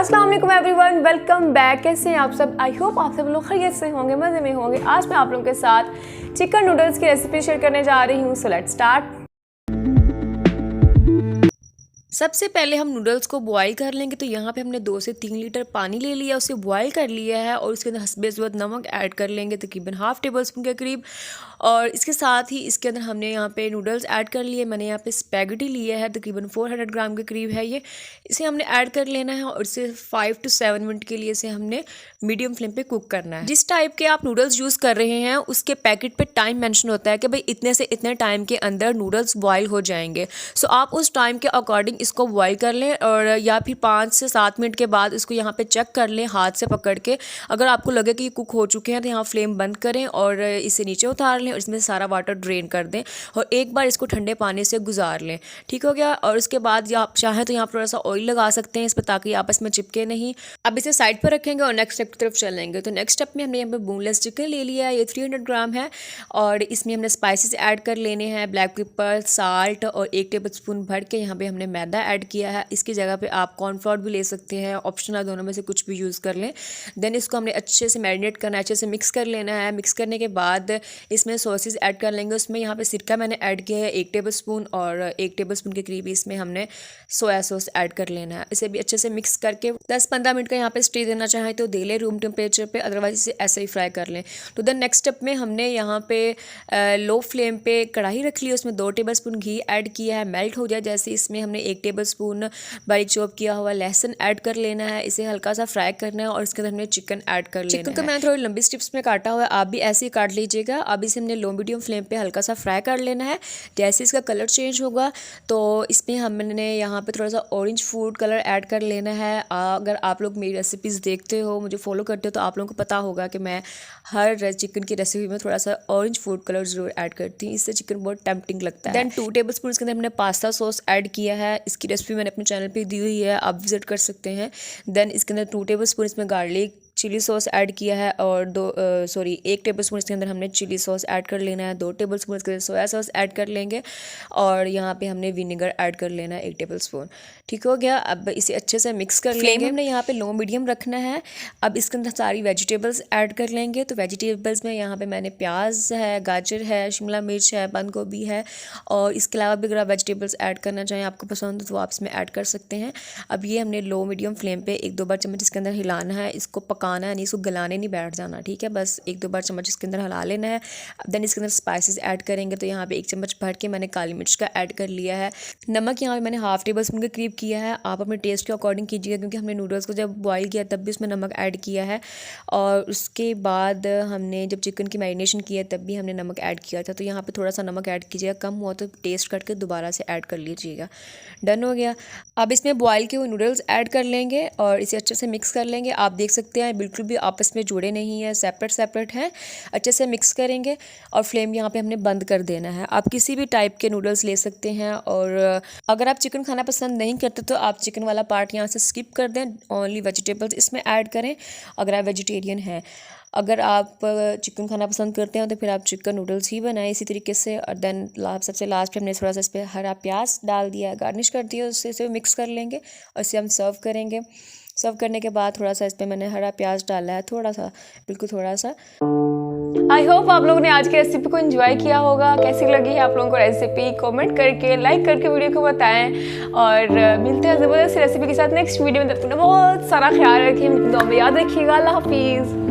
अस्सलाम वालेकुम everyone, welcome back. कैसे हैं आप सब? आई होप आप सब लोग खैरियत से होंगे, मज़े में होंगे। आज मैं आप लोगों के साथ चिकन नूडल्स की रेसिपी शेयर करने जा रही हूँ। So let's start. सबसे पहले हम नूडल्स को बॉईल कर लेंगे। तो यहाँ पे हमने 2 से 3 लीटर पानी ले लिया, उसे बॉईल कर लिया है और उसके अंदर हस्बे ज़रूरत नमक ऐड कर लेंगे, तकरीबन हाफ़ टेबल स्पून के करीब। और इसके साथ ही इसके अंदर हमने यहाँ पे नूडल्स ऐड कर लिए। मैंने यहाँ पे स्पैगेटी लिया है, तकरीबन 400 ग्राम के करीब है ये। इसे हमने ऐड कर लेना है और इसे 5 to 7 मिनट के लिए इसे हमने मीडियम फ्लेम पे कुक करना है। जिस टाइप के आप नूडल्स यूज़ कर रहे हैं उसके पैकेट पे टाइम मेंशन होता है कि भाई इतने से इतने टाइम के अंदर नूडल्स बॉईल हो जाएंगे। सो आप उस टाइम के अकॉर्डिंग इसको बॉईल कर लें और या फिर 5 से 7 मिनट के बाद इसको यहाँ पे चेक कर लें हाथ से पकड़ के। अगर आपको लगे कि ये कुक हो चुके हैं तो यहाँ फ्लेम बंद करें और इसे नीचे उतार लें और इसमें सारा वाटर ड्रेन कर दें और एक बार इसको ठंडे पानी से गुजार लें। ठीक हो गया। और उसके बाद या आप चाहें तो यहाँ पर थोड़ा सा ऑयल लगा सकते हैं इस पर, ताकि आपस में चिपके नहीं। अब इसे साइड पर रखेंगे और नेक्स्ट स्टेप की तरफ चलेंगे। तो नेक्स्ट स्टेप में हमने यहाँ पे बोनलेस चिकन ले लिया है, ये 300 ग्राम है और इसमें हमने स्पाइसेस ऐड कर लेने हैं, ब्लैक पेपर, साल्ट और 1 टेबल स्पून भर के यहाँ पे हमने मैदा ऐड किया है। इसकी जगह पे आप कॉर्नफ्लोर भी ले सकते हैं, ऑप्शनल, दोनों में से कुछ भी यूज़ कर लें। देन इसको हमने अच्छे से मैरिनेट करना है, अच्छे से मिक्स कर लेना है। मिक्स करने के बाद इसमें सॉसेस ऐड कर लेंगे। उसमें यहाँ पे सिरका मैंने ऐड किया है 1 टेबल स्पून और 1 टेबल स्पून के करीब इसमें हमने सोया सॉस ऐड कर लेना है। इसे भी अच्छे से मिक्स करके 10-15 मिनट का यहाँ पे स्टे देना चाहें तो दे लें रूम टेम्परेचर पे, अदरवाइज इसे ऐसे ही फ्राई कर लें। तो देन नेक्स्ट स्टेप में हमने यहाँ पे लो फ्लेम पे कढ़ाई रख ली, उसमें 2 टेबल स्पून घी ऐड किया है। मेल्ट हो जाए जैसे इसमें हमने 1 टेबल स्पून बारीक चॉप किया हुआ लहसुन ऐड कर लेना है। इसे हल्का सा फ्राई करना है और इसके अंदर हमने चिकन ऐड कर लेना है। चिकन को मैंने थोड़ी लंबी स्ट्रिप्स में काटा हुआ है, आप भी ऐसे ही काट लीजिएगा। अब इसे हमने लो मीडियम फ्लेम पे हल्का सा फ्राई कर लेना है। जैसे इसका कलर चेंज होगा तो इसमें हमने यहाँ पे थोड़ा सा ऑरेंज फूड कलर ऐड कर लेना है। अगर आप लोग मेरी रेसिपीज़ देखते हो, मुझे फॉलो करते हो, तो आप लोगों को पता होगा कि मैं हर चिकन की रेसिपी में थोड़ा सा ऑरेंज फूड कलर ज़रूर ऐड करती हूँ, इससे चिकन बहुत टेम्पटिंग लगता है। देन 2 टेबल स्पून इसके अंदर हमने पास्ता सॉस ऐड किया है। इसकी रेसिपी मैंने अपने चैनल पे दी हुई है, आप विजिट कर सकते हैं। देन इसके अंदर 2 टेबल स्पून इसमें गार्लिक चिली सॉस ऐड किया है और 1 टेबल स्पून इसके अंदर हमने चिली सॉस ऐड कर लेना है। 2 टेबल स्पून इसके अंदर सोया सॉस ऐड कर लेंगे और यहाँ पे हमने विनेगर ऐड कर लेना है 1 टेबल स्पून। ठीक हो गया। अब इसे अच्छे से मिक्स कर लेंगे। फ्लेम हमने यहाँ पे लो मीडियम रखना है। अब इसके अंदर सारी वेजिटेबल्स ऐड कर लेंगे। तो वेजिटेबल्स में यहाँ पे मैंने प्याज है, गाजर है, शिमला मिर्च है, बंद गोभी है और इसके अलावा भी अगर आप वेजिटेबल्स ऐड करना चाहें, आपको पसंद हो तो आप इसमें ऐड कर सकते हैं। अब ये हमने लो मीडियम फ्लेम पे 1-2 बार चम्मच इसके अंदर हिलाना है, इसको पकाना है, नहीं इसको गलाने नहीं बैठ जाना। ठीक है, बस 1-2 बार चम्मच इसके अंदर हिला लेना है। अब देन इसके अंदर स्पाइसेस ऐड करेंगे। तो यहाँ पे 1 चम्मच भर के मैंने काली मिर्च का ऐड कर लिया है। नमक यहाँ पे मैंने हाफ़ टेबल स्पून के करीब किया है, आप अपने टेस्ट के अकॉर्डिंग कीजिएगा, क्योंकि हमने नूडल्स को जब बॉईल किया तब भी उसमें नमक ऐड किया है और उसके बाद हमने जब चिकन की मैरिनेशन किया तब भी हमने नमक ऐड किया था। तो यहाँ पे थोड़ा सा नमक ऐड कीजिएगा, कम हुआ तो टेस्ट करके दोबारा से ऐड कर लीजिएगा। डन हो गया। अब इसमें बॉईल किए हुए नूडल्स ऐड कर लेंगे और इसे अच्छे से मिक्स कर लेंगे। आप देख सकते हैं बिल्कुल भी आपस में जुड़े नहीं है, सेपरेट है। अच्छे से मिक्स करेंगे और फ्लेम यहाँ पे हमने बंद कर देना है। आप किसी भी टाइप के नूडल्स ले सकते हैं और अगर आप चिकन खाना पसंद नहीं करते तो आप चिकन वाला पार्ट यहाँ से स्किप कर दें, ओनली वेजिटेबल्स इसमें ऐड करें अगर आप वेजिटेरियन हैं। अगर आप चिकन खाना पसंद करते हैं तो फिर आप चिकन नूडल्स ही बनाएं इसी तरीके से। और देन सबसे लास्ट पे हमने थोड़ा सा इस पर हरा प्याज डाल दिया है, गार्निश कर दिया, उससे इसे मिक्स कर लेंगे और इसे हम सर्व करेंगे। सर्व करने के बाद थोड़ा सा इस पर मैंने हरा प्याज डाला है, थोड़ा सा, बिल्कुल थोड़ा सा। आई होप आप लोगों ने आज की रेसिपी को एंजॉय किया होगा। कैसी लगी है आप लोगों को रेसिपी, कमेंट करके, लाइक करके वीडियो को बताएं और मिलते हैं ज़बरदस्त रेसिपी के साथ नेक्स्ट वीडियो में। तब तक बहुत सारा ख्याल रखें, दुआ में याद रखिएगा। अल्लाह हाफिज़।